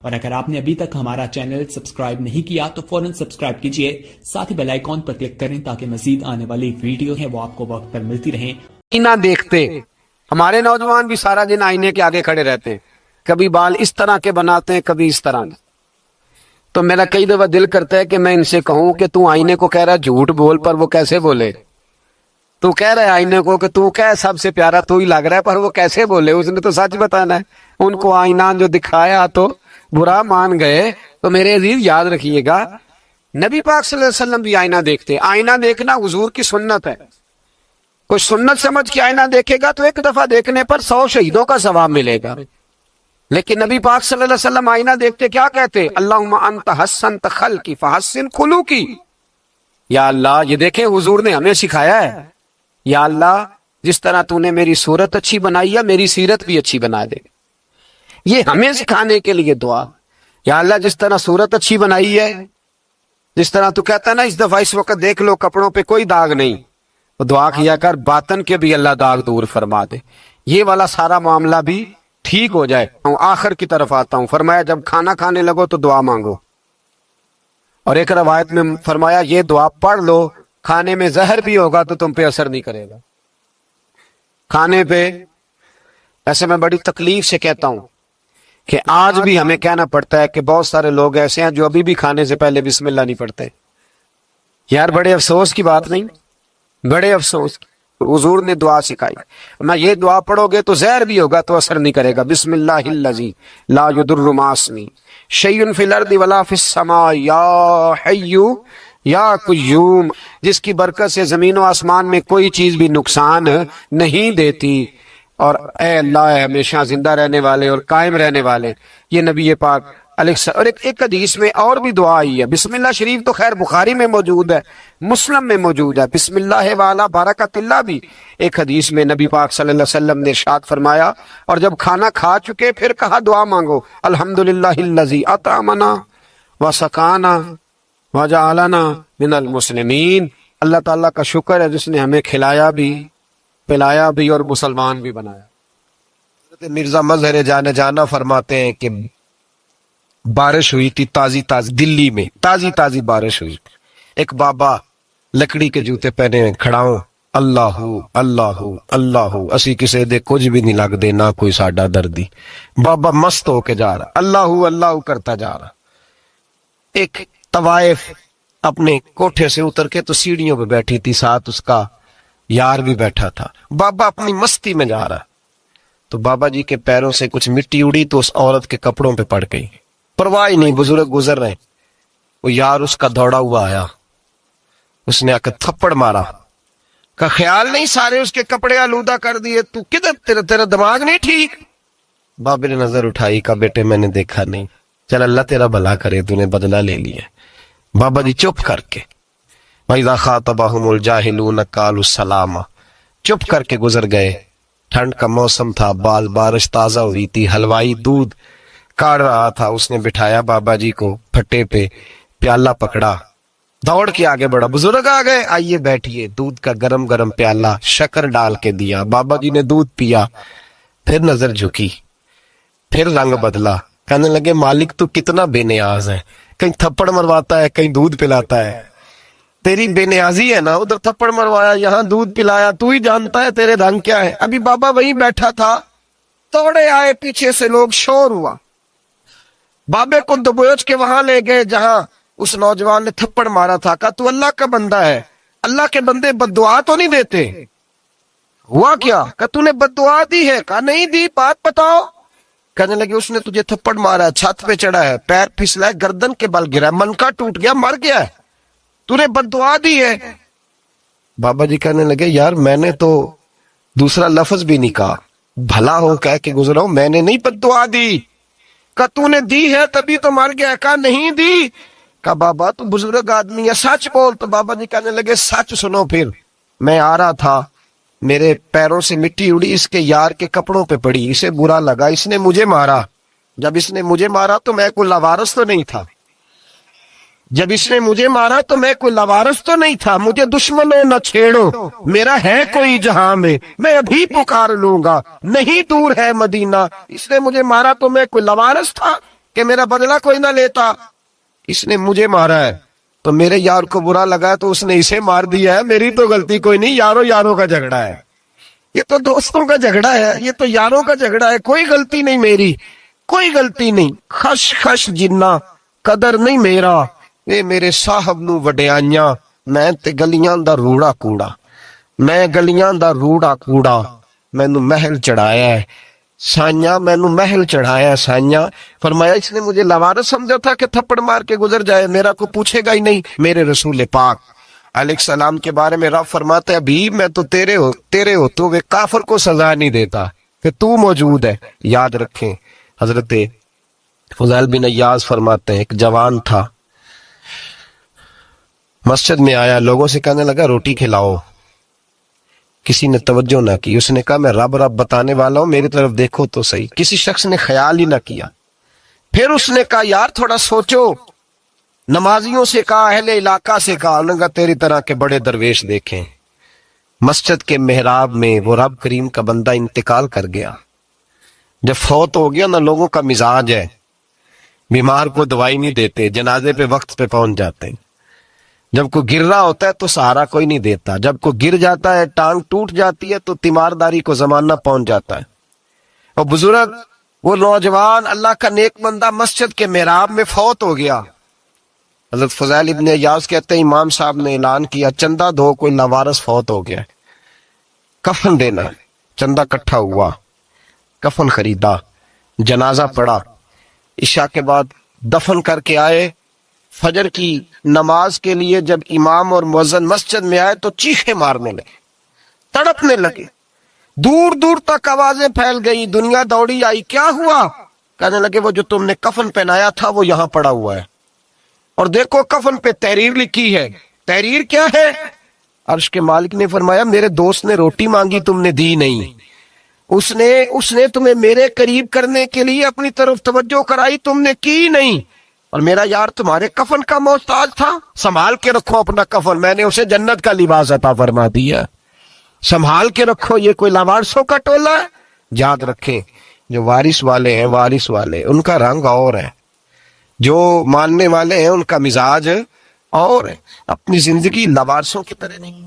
اور اگر آپ نے ابھی تک ہمارا چینل سبسکرائب نہیں کیا تو فوراً سبسکرائب کیجئے، ساتھ ہی بیل آئیکن پر کلک کریں تاکہ مزید آنے والی ویڈیو ہیں وہ آپ کو وقت پر ملتی رہیں۔ آئینہ دیکھتے ہمارے نوجوان بھی سارا دن آئینے کے آگے کھڑے رہتے ہیں، کبھی بال اس طرح کے بناتے ہیں کبھی اس طرح کے۔ تو میرا کئی دفعہ دل کرتا ہے کہ میں ان سے کہوں کہ تو آئینے کو کہہ رہا ہے جھوٹ بول، پر وہ کیسے بولے؟ تو کہہ رہا ہے آئینے کو کہ تو کیا سب سے پیارا تو ہی لگ رہا ہے، پر وہ کیسے بولے؟ اس نے تو سچ بتانا ہے۔ ان کو آئینہ جو دکھایا تو برا مان گئے۔ تو میرے عزیز یاد رکھیے گا، نبی پاک صلی اللہ علیہ وسلم بھی آئینہ دیکھتے۔ آئینہ دیکھنا حضور کی سنت ہے۔ کوئی سنت سمجھ کے آئینہ دیکھے گا تو ایک دفعہ دیکھنے پر 100 شہیدوں کا ثواب ملے گا۔ لیکن نبی پاک صلی اللہ علیہ وسلم آئینہ دیکھتے کیا کہتے؟ اللہم انت حسنت خلقی فحسن خلقی۔ یا اللہ، یہ دیکھیں حضور نے ہمیں سکھایا ہے، یا اللہ جس طرح تو نے میری صورت اچھی بنائی ہے میری سیرت بھی اچھی بنا دے۔ یہ ہمیں سکھانے کے لیے دعا، یا اللہ جس طرح صورت اچھی بنائی ہے، جس طرح تو کہتا ہے نا اس دفعہ اس وقت دیکھ لو کپڑوں پہ کوئی داغ نہیں، تو دعا کیا کر باطن کے بھی اللہ داغ دور فرما دے، یہ والا سارا معاملہ بھی ٹھیک ہو جائے۔ آخر کی طرف آتا ہوں، فرمایا جب کھانا کھانے لگو تو دعا مانگو، اور ایک روایت میں فرمایا یہ دعا پڑھ لو، کھانے میں زہر بھی ہوگا تو تم پہ اثر نہیں کرے گا۔ کھانے پہ ایسے میں بڑی تکلیف سے کہتا ہوں کہ آج بھی ہمیں کہنا پڑتا ہے کہ بہت سارے لوگ ایسے ہیں جو ابھی بھی کھانے سے پہلے بسم اللہ نہیں پڑھتے۔ یار بڑے افسوس کی بات نہیں؟ بڑے افسوس کی۔ حضور نے دعا سکھائی، میں یہ دعا پڑھو گے تو زہر بھی ہوگا تو اثر نہیں کرے گا۔ بسم اللہ الذی لا یضر مع اسمہ شیء فی الارض ولا فی السماء یا حی یا قیوم، جس کی برکت سے زمین و آسمان میں کوئی چیز بھی نقصان نہیں دیتی، اور اے اللہ اے ہمیشہ زندہ رہنے والے اور قائم رہنے والے۔ یہ نبی پاک علیہ السلام۔ اور ایک حدیث میں اور بھی دعا آئی ہے، بسم اللہ شریف تو خیر بخاری میں موجود ہے، مسلم میں موجود ہے، بسم اللہ والا برکت اللہ بھی ایک حدیث میں نبی پاک صلی اللہ علیہ وسلم نے ارشاد فرمایا۔ اور جب کھانا کھا چکے پھر کہا دعا مانگو، الحمدللہ الذی اطعمنا وسقانا وجعلنا من المسلمین۔ اللہ تعالیٰ کا شکر ہے جس نے ہمیں کھلایا بھی پلایا بھی اور مسلمان بھی بنایا۔ مرزا مظہر جانے جانا فرماتے ہیں کہ بارش ہوئی تھی تازی تازی، دلی میں تازی تازی بارش ہوئی، ایک بابا لکڑی کے جوتے پہنے کھڑا ہوں، اللہ اللہ اللہ اسی کسے دے کچھ بھی نہیں لگ دے نہ کوئی ساڈا دردی۔ بابا مست ہو کے جا رہا، اللہ اللہ کرتا جا رہا۔ ایک طوائف اپنے کوٹھے سے اتر کے تو سیڑھیوں پہ بیٹھی تھی، ساتھ اس کا یار بھی بیٹھا تھا۔ بابا اپنی مستی میں جا رہا، تو بابا جی کے پیروں سے کچھ مٹی اڑی تو اس عورت کے کپڑوں پہ پڑ گئی، پرواہ نہیں، بزرگ گزر رہے، وہ یار اس کا دوڑا ہوا آیا، اس نے آ کے تھپڑ مارا، کا خیال نہیں سارے اس کے کپڑے آلودہ کر دیے، تو کدھر تیرا دماغ نہیں ٹھیک؟ بابے نے نظر اٹھائی، کا بیٹے میں نے دیکھا نہیں، چل اللہ تیرا بھلا کرے، تو نے بدلہ لے لیا۔ بابا جی چپ کر کے وَإِذَا خَاطَبَهُمُ الْجَاهِلُونَ قَالُوا السَّلَامَ، چپ کر کے گزر گئے۔ ٹھنڈ کا موسم تھا، بارش تازہ ہوئی تھی، حلوائی دودھ کاڑ رہا تھا، اس نے بٹھایا بابا جی کو پھٹے پہ، پیالہ پکڑا، دوڑ کے آگے بڑھا، بزرگ آ گئے، آئیے بیٹھیے، دودھ کا گرم گرم پیالہ شکر ڈال کے دیا، بابا جی نے دودھ پیا، پھر نظر جھکی، پھر رنگ بدلا، کہنے لگے مالک تو کتنا بے نیاز ہے، کہیں تھپڑ مرواتا ہے کہیں دودھ پلاتا ہے، تیری بے نیازی ہے نا، ادھر تھپڑ مروایا یہاں دودھ پلایا، تو ہی جانتا ہے تیرے رنگ کیا ہے۔ ابھی بابا وہیں بیٹھا تھا، توڑے آئے پیچھے سے لوگ، شور ہوا، بابے کو دبوچ کے وہاں لے گئے جہاں اس نوجوان نے تھپڑ مارا تھا، کہا تو اللہ کا بندہ ہے، اللہ کے بندے بد دعا تو نہیں دیتے، ہوا کیا؟ کہا تو نے بد دعا دی ہے؟ کہا نہیں دی، بات بتاؤ۔ کہنے لگے اس نے تجھے تھپڑ مارا ہے، چھت پہ چڑھا ہے، پیر پھسلا ہے، گردن کے بل گرا ہے، منکا ٹوٹ گیا، مر گیا ہے، تو نے بد دعا دی ہے۔ بابا جی کہنے لگے یار میں نے تو دوسرا لفظ بھی نہیں کہا، بھلا ہو کہہ کے گزرا ہوں، میں نے نہیں بد دعا دی۔ کہا تو نے دی ہے تبھی تو مر گیا۔ کہا نہیں دی۔ کہا بابا تو بزرگ آدمی ہے، سچ بول۔ تو بابا جی کہنے لگے سچ سنو، پھر میں آ رہا تھا، میرے پیروں سے مٹی اڑی، اس کے یار کے کپڑوں پہ پڑی، اسے برا لگا، اس نے مجھے مارا، جب اس نے مجھے مارا تو میں کوئی لاوارث تو نہیں تھا، جب اس نے مجھے مارا تو میں کوئی لاوارث تو نہیں تھا، مجھے دشمنوں نہ چھیڑو، میرا ہے کوئی جہاں میں ابھی پکار لوں گا، نہیں دور ہے مدینہ، اس نے مجھے مارا تو میں کوئی لاوارث تھا۔ کہ میرا بدلہ کوئی نہ لیتا, اس نے مجھے مارا ہے تو میرے یار کو برا لگا تو اس نے اسے مار دیا ہے, میری تو غلطی کوئی نہیں, یاروں یاروں کا جھگڑا ہے, یہ تو دوستوں کا جھگڑا ہے, یہ تو یاروں کا جھگڑا ہے, کوئی غلطی نہیں میری, کوئی غلطی نہیں. خش خش جنہ قدر نہیں میرا, اے میرے صاحب نو وڈیاں, میں تے گلیاں دا روڑا کوڑا, میں گلیاں دا روڑا کوڑا, مینوں محل چڑھایا ہے سائیاں, مینوں محل چڑھایا ہے سائیاں. فرمایا اس نے مجھے لاوارث سمجھا تھا کہ تھپڑ مار کے گزر جائے, میرا کو پوچھے گا ہی نہیں. میرے رسول پاک علیہ السلام کے بارے میں رب فرماتا ہے, ابھی میں تو تیرے ہوتے ہوئے کافر کو سزا نہیں دیتا کہ تو موجود ہے. یاد رکھیں, حضرت فضیل بن عیاض فرماتے ہیں ایک جوان تھا, مسجد میں آیا, لوگوں سے کہنے لگا روٹی کھلاؤ, کسی نے توجہ نہ کی. اس نے کہا میں رب رب بتانے والا ہوں, میری طرف دیکھو تو صحیح. کسی شخص نے خیال ہی نہ کیا. پھر اس نے کہا یار تھوڑا سوچو. نمازیوں سے کہا, اہل علاقہ سے کہا, انہوں نے کہا تیری طرح کے بڑے درویش دیکھیں. مسجد کے محراب میں وہ رب کریم کا بندہ انتقال کر گیا. جب فوت ہو گیا نا, لوگوں کا مزاج ہے, بیمار کو دوائی نہیں دیتے, جنازے پہ وقت پہ پہنچ جاتے ہیں. جب کوئی گر رہا ہوتا ہے تو سہارا کوئی نہیں دیتا, جب کوئی گر جاتا ہے, ٹانگ ٹوٹ جاتی ہے تو تیمارداری کو زمانہ پہنچ جاتا ہے. اور بزرگ وہ نوجوان اللہ کا نیک بندہ مسجد کے محراب میں فوت ہو گیا. حضرت فضیل ابن عیاض کہتے ہیں امام صاحب نے اعلان کیا چندہ دو, کوئی لاوارث فوت ہو گیا, کفن دینا. چندہ کٹھا ہوا, کفن خریدا, جنازہ پڑا, عشاء کے بعد دفن کر کے آئے. فجر کی نماز کے لیے جب امام اور مؤذن مسجد میں آئے تو چیخیں مارنے لگے, تڑپنے لگے, دور دور تک آوازیں پھیل گئی. دنیا دوڑی آئی, کیا ہوا؟ کہنے لگے وہ جو تم نے کفن پہنایا تھا وہ یہاں پڑا ہوا ہے, اور دیکھو کفن پہ تحریر لکھی ہے. تحریر کیا ہے؟ عرش کے مالک نے فرمایا میرے دوست نے روٹی مانگی, تم نے دی نہیں. اس نے تمہیں میرے قریب کرنے کے لیے اپنی طرف توجہ کرائی, تم نے کی نہیں. اور میرا یار تمہارے کفن کا محتاج تھا, سنبھال کے رکھو اپنا کفن, میں نے اسے جنت کا لباس عطا فرما دیا, سنبھال کے رکھو. یہ کوئی لاوارثوں کا ٹولہ ہے؟ یاد رکھیں جو وارث والے ہیں, وارث والے ان کا رنگ اور ہے, جو ماننے والے ہیں ان کا مزاج اور ہے. اپنی زندگی لاوارثوں کی طرح نہیں.